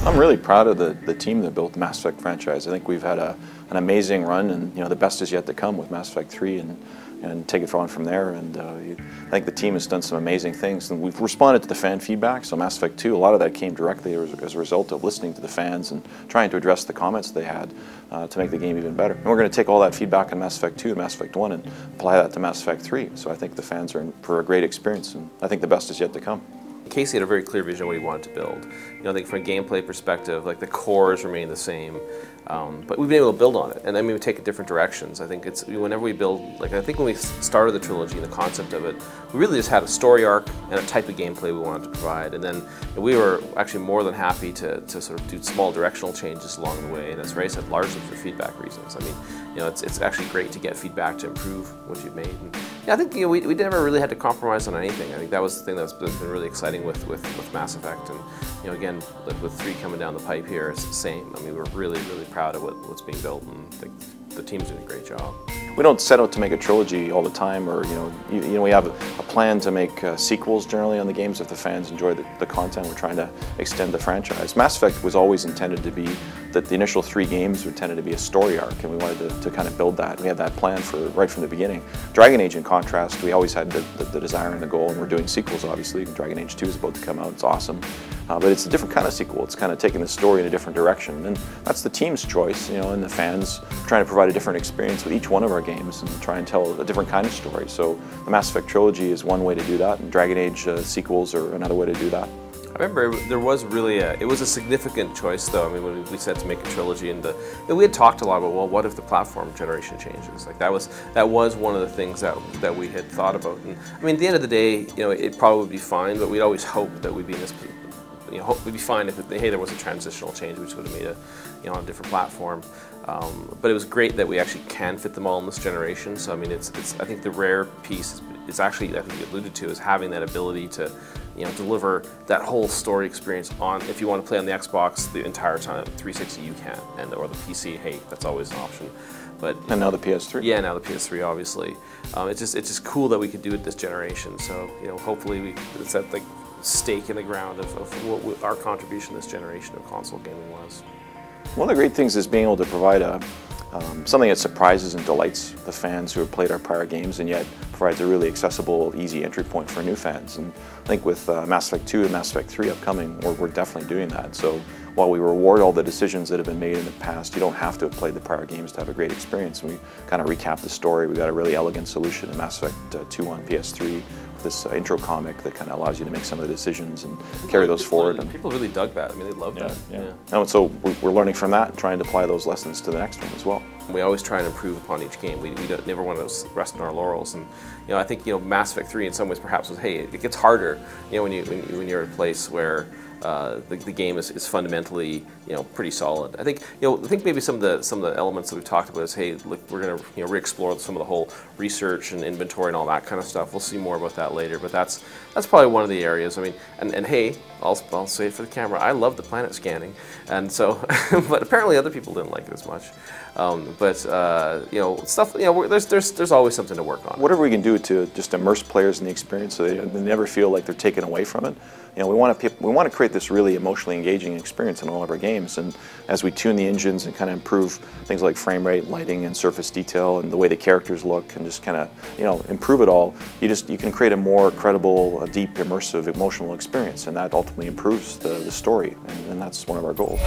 I'm really proud of the team that built the Mass Effect franchise. I think we've had an amazing run, and the best is yet to come with Mass Effect 3 and take it on from there. And I think the team has done some amazing things, and we've responded to the fan feedback. So Mass Effect 2, a lot of that came directly as a result of listening to the fans and trying to address the comments they had to make the game even better. And we're going to take all that feedback in Mass Effect 2 and Mass Effect 1 and apply that to Mass Effect 3. So I think the fans are in for a great experience, and I think the best is yet to come. Casey had a very clear vision of what he wanted to build. I think from a gameplay perspective, like the cores remain the same, but we've been able to build on it, and then we take it different directions. I think it's whenever we build, like I think when we started the trilogy and the concept of it, we really just had a story arc and a type of gameplay we wanted to provide, and then we were actually more than happy to sort of do small directional changes along the way, and as Ray said, largely for feedback reasons. I mean, it's actually great to get feedback to improve what you've made. And, I think we never really had to compromise on anything. I think that was the thing that's been really exciting with Mass Effect, and again, with 3 coming down the pipe here, it's the same. I mean, we're really proud of what's being built, and I think the team's doing a great job. We don't set out to make a trilogy all the time, or we have a plan to make sequels generally on the games if the fans enjoy the content. We're trying to extend the franchise. Mass Effect was always intended to be that the initial 3 games were intended to be a story arc, and we wanted to kind of build that. We had that plan right from the beginning. Dragon Age, in contrast, we always had the desire and the goal, and we're doing sequels, obviously. Dragon Age 2 is about to come out. It's awesome. But it's a different kind of sequel. It's kind of taking the story in a different direction, and that's the team's choice, and the fans trying to provide a different experience with each one of our games and try and tell a different kind of story. So the Mass Effect trilogy is one way to do that, and Dragon Age sequels are another way to do that. I remember there was really it was a significant choice, though. I mean, when we said to make a trilogy, and we had talked a lot about, well, what if the platform generation changes? Like that was one of the things that we had thought about. And I mean, at the end of the day, it probably would be fine, but we'd always hope that we'd be in this. We'd be fine if there was a transitional change, which would have made on a different platform. But it was great that we actually can fit them all in this generation. So I mean, I think the rare piece is actually, I think you alluded to, is having that ability to deliver that whole story experience on. If you want to play on the Xbox the entire time, 360 you can, or the PC, hey, that's always an option. And now the PS3. Yeah, now the PS3, obviously. It's just cool that we could do it this generation. So hopefully it's that like stake in the ground of what our contribution this generation of console gaming was. One of the great things is being able to provide something that surprises and delights the fans who have played our prior games, and yet provides a really accessible, easy entry point for new fans. And I think with Mass Effect 2 and Mass Effect 3 upcoming, we're definitely doing that. So while we reward all the decisions that have been made in the past, you don't have to have played the prior games to have a great experience. And we kind of recap the story. We got a really elegant solution in Mass Effect 2 on PS3. This intro comic that kind of allows you to make some of the decisions and carry those forward. And people really dug that. I mean, they loved that. Yeah. And so we're learning from that and trying to apply those lessons to the next one as well. We always try and improve upon each game. We never want to rest on our laurels. And I think Mass Effect 3 in some ways perhaps was, hey, it gets harder when you're at a place where the game is fundamentally pretty solid. I think maybe some of the elements that we've talked about is, hey, look, we're going to re-explore some of the whole research and inventory and all that kind of stuff. We'll see more about that later, but that's probably one of the areas. I mean, and hey, I'll say it for the camera. I love the planet scanning, and so but apparently other people didn't like it as much. Stuff. There's always something to work on. Whatever we can do to just immerse players in the experience, so they never feel like they're taken away from it. We want to create this really emotionally engaging experience in all of our games, and as we tune the engines and kind of improve things like frame rate, lighting, and surface detail, and the way the characters look, and just kind of improve it all, you can create a more credible, deep, immersive, emotional experience, and that ultimately improves the story, and that's one of our goals.